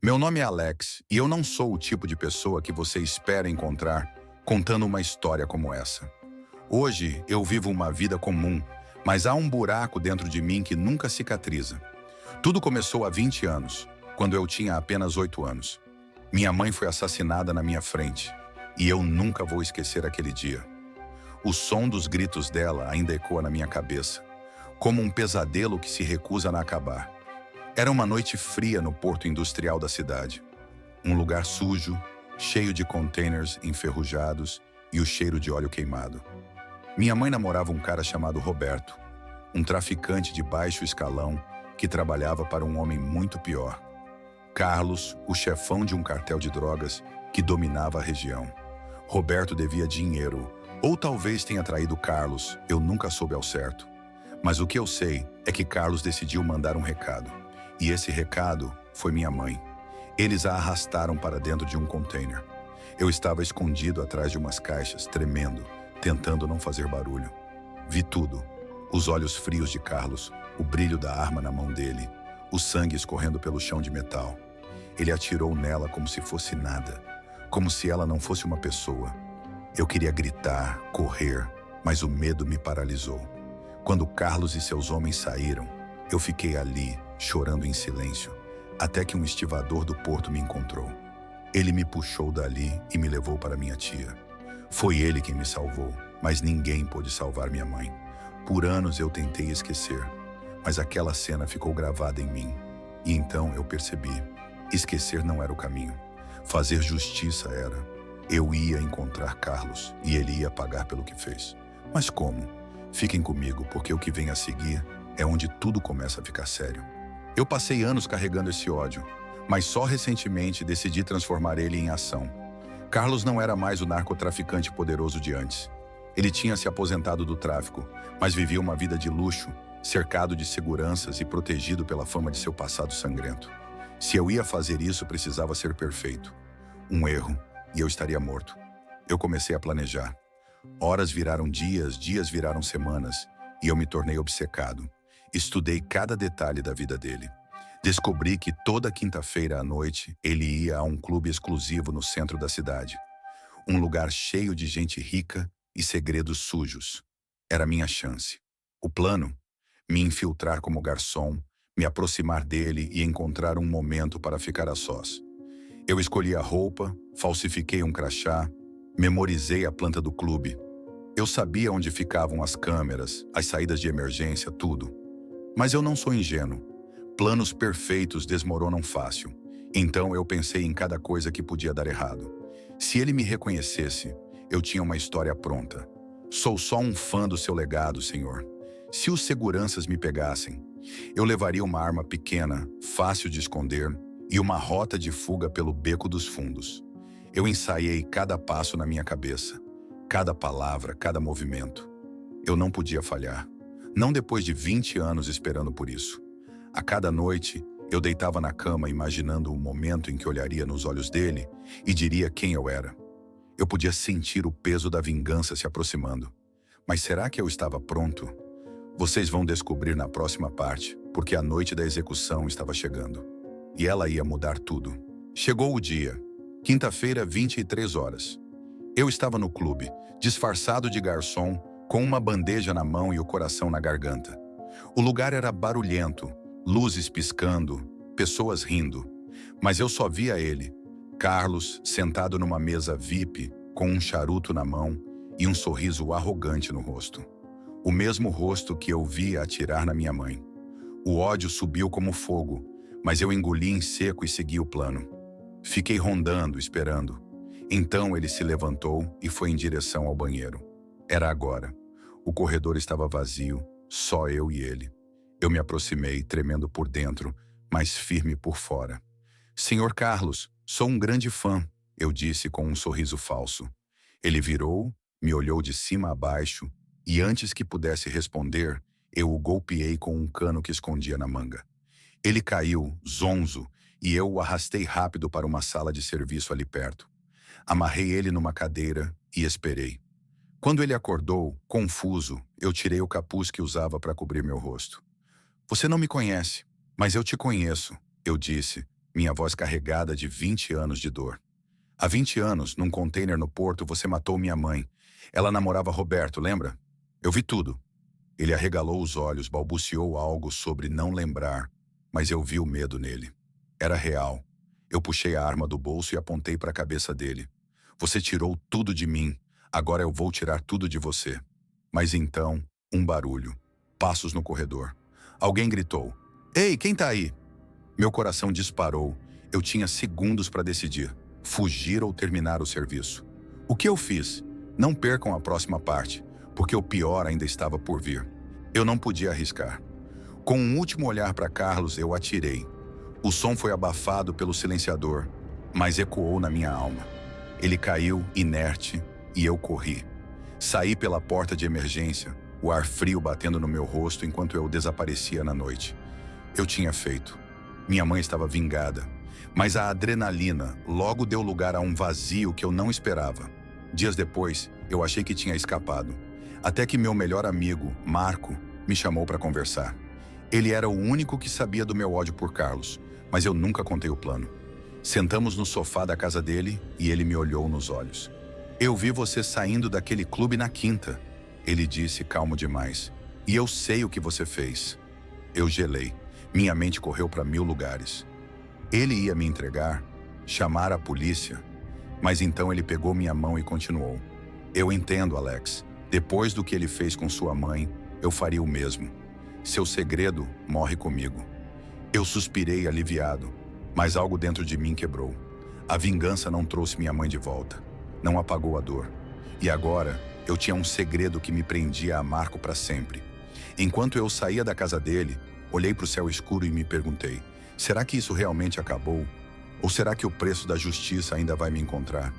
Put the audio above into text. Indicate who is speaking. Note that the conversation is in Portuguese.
Speaker 1: Meu nome é Alex e eu não sou o tipo de pessoa que você espera encontrar contando uma história como essa. Hoje eu vivo uma vida comum, mas há um buraco dentro de mim que nunca cicatriza. Tudo começou há 20 anos, quando eu tinha apenas 8 anos. Minha mãe foi assassinada na minha frente e eu nunca vou esquecer aquele dia. O som dos gritos dela ainda ecoa na minha cabeça, como um pesadelo que se recusa a acabar. Era uma noite fria no porto industrial da cidade. Um lugar sujo, cheio de containers enferrujados e o cheiro de óleo queimado. Minha mãe namorava um cara chamado Roberto, um traficante de baixo escalão que trabalhava para um homem muito pior. Carlos, o chefão de um cartel de drogas que dominava a região. Roberto devia dinheiro, ou talvez tenha traído Carlos, eu nunca soube ao certo. Mas o que eu sei é que Carlos decidiu mandar um recado. E esse recado foi minha mãe. Eles a arrastaram para dentro de um container. Eu estava escondido atrás de umas caixas, tremendo, tentando não fazer barulho. Vi tudo. Os olhos frios de Carlos, o brilho da arma na mão dele, o sangue escorrendo pelo chão de metal. Ele atirou nela como se fosse nada, como se ela não fosse uma pessoa. Eu queria gritar, correr, mas o medo me paralisou. Quando Carlos e seus homens saíram, eu fiquei ali, chorando em silêncio, até que um estivador do porto me encontrou. Ele me puxou dali e me levou para minha tia. Foi ele quem me salvou, mas ninguém pôde salvar minha mãe. Por anos eu tentei esquecer, mas aquela cena ficou gravada em mim. E então eu percebi, esquecer não era o caminho. Fazer justiça era. Eu ia encontrar Carlos e ele ia pagar pelo que fez. Mas como? Fiquem comigo, porque o que vem a seguir é onde tudo começa a ficar sério. Eu passei anos carregando esse ódio, mas só recentemente decidi transformar ele em ação. Carlos não era mais o narcotraficante poderoso de antes. Ele tinha se aposentado do tráfico, mas vivia uma vida de luxo, cercado de seguranças e protegido pela fama de seu passado sangrento. Se eu ia fazer isso, precisava ser perfeito. Um erro, e eu estaria morto. Eu comecei a planejar. Horas viraram dias, dias viraram semanas, e eu me tornei obcecado. Estudei cada detalhe da vida dele. Descobri que toda quinta-feira à noite ele ia a um clube exclusivo no centro da cidade. Um lugar cheio de gente rica e segredos sujos. Era minha chance. O plano? Me infiltrar como garçom, me aproximar dele e encontrar um momento para ficar a sós. Eu escolhi a roupa, falsifiquei um crachá, memorizei a planta do clube. Eu sabia onde ficavam as câmeras, as saídas de emergência, tudo. Mas eu não sou ingênuo. Planos perfeitos desmoronam fácil. Então eu pensei em cada coisa que podia dar errado. Se ele me reconhecesse, eu tinha uma história pronta. Sou só um fã do seu legado, senhor. Se os seguranças me pegassem, eu levaria uma arma pequena, fácil de esconder, e uma rota de fuga pelo beco dos fundos. Eu ensaiei cada passo na minha cabeça, cada palavra, cada movimento. Eu não podia falhar. Não depois de 20 anos esperando por isso. A cada noite, eu deitava na cama imaginando o momento em que olharia nos olhos dele e diria quem eu era. Eu podia sentir o peso da vingança se aproximando. Mas será que eu estava pronto? Vocês vão descobrir na próxima parte, porque a noite da execução estava chegando. E ela ia mudar tudo. Chegou o dia. Quinta-feira, 23 horas. Eu estava no clube, disfarçado de garçom, com uma bandeja na mão e o coração na garganta. O lugar era barulhento, luzes piscando, pessoas rindo. Mas eu só via ele, Carlos, sentado numa mesa VIP, com um charuto na mão e um sorriso arrogante no rosto. O mesmo rosto que eu via atirar na minha mãe. O ódio subiu como fogo, mas eu engoli em seco e segui o plano. Fiquei rondando, esperando. Então ele se levantou e foi em direção ao banheiro. Era agora. O corredor estava vazio, só eu e ele. Eu me aproximei, tremendo por dentro, mas firme por fora. Senhor Carlos, sou um grande fã, eu disse com um sorriso falso. Ele virou, me olhou de cima a baixo e antes que pudesse responder, eu o golpeei com um cano que escondia na manga. Ele caiu, zonzo, e eu o arrastei rápido para uma sala de serviço ali perto. Amarrei ele numa cadeira e esperei. Quando ele acordou, confuso, eu tirei o capuz que usava para cobrir meu rosto. Você não me conhece, mas eu te conheço, eu disse, minha voz carregada de 20 anos de dor. Há 20 anos, num container no porto, você matou minha mãe. Ela namorava Roberto, lembra? Eu vi tudo. Ele arregalou os olhos, balbuciou algo sobre não lembrar, mas eu vi o medo nele. Era real. Eu puxei a arma do bolso e apontei para a cabeça dele. Você tirou tudo de mim, agora eu vou tirar tudo de você. Mas então, um barulho. Passos no corredor. Alguém gritou: "Ei, quem tá aí?" Meu coração disparou. Eu tinha segundos para decidir: fugir ou terminar o serviço. O que eu fiz? Não percam a próxima parte, porque o pior ainda estava por vir. Eu não podia arriscar. Com um último olhar para Carlos, eu atirei. O som foi abafado pelo silenciador, mas ecoou na minha alma. Ele caiu, inerte, e eu corri. Saí pela porta de emergência, o ar frio batendo no meu rosto enquanto eu desaparecia na noite. Eu tinha feito. Minha mãe estava vingada, mas a adrenalina logo deu lugar a um vazio que eu não esperava. Dias depois, eu achei que tinha escapado, até que meu melhor amigo, Marco, me chamou para conversar. Ele era o único que sabia do meu ódio por Carlos, mas eu nunca contei o plano. Sentamos no sofá da casa dele e ele me olhou nos olhos. "Eu vi você saindo daquele clube na quinta", ele disse calmo demais. "E eu sei o que você fez." Eu gelei. Minha mente correu para 1000 lugares. Ele ia me entregar, chamar a polícia, mas então ele pegou minha mão e continuou: "Eu entendo, Alex. Depois do que ele fez com sua mãe, eu faria o mesmo. Seu segredo morre comigo." Eu suspirei aliviado, mas algo dentro de mim quebrou. A vingança não trouxe minha mãe de volta, não apagou a dor. E agora, eu tinha um segredo que me prendia a Marco para sempre. Enquanto eu saía da casa dele, olhei para o céu escuro e me perguntei: será que isso realmente acabou? Ou será que o preço da justiça ainda vai me encontrar?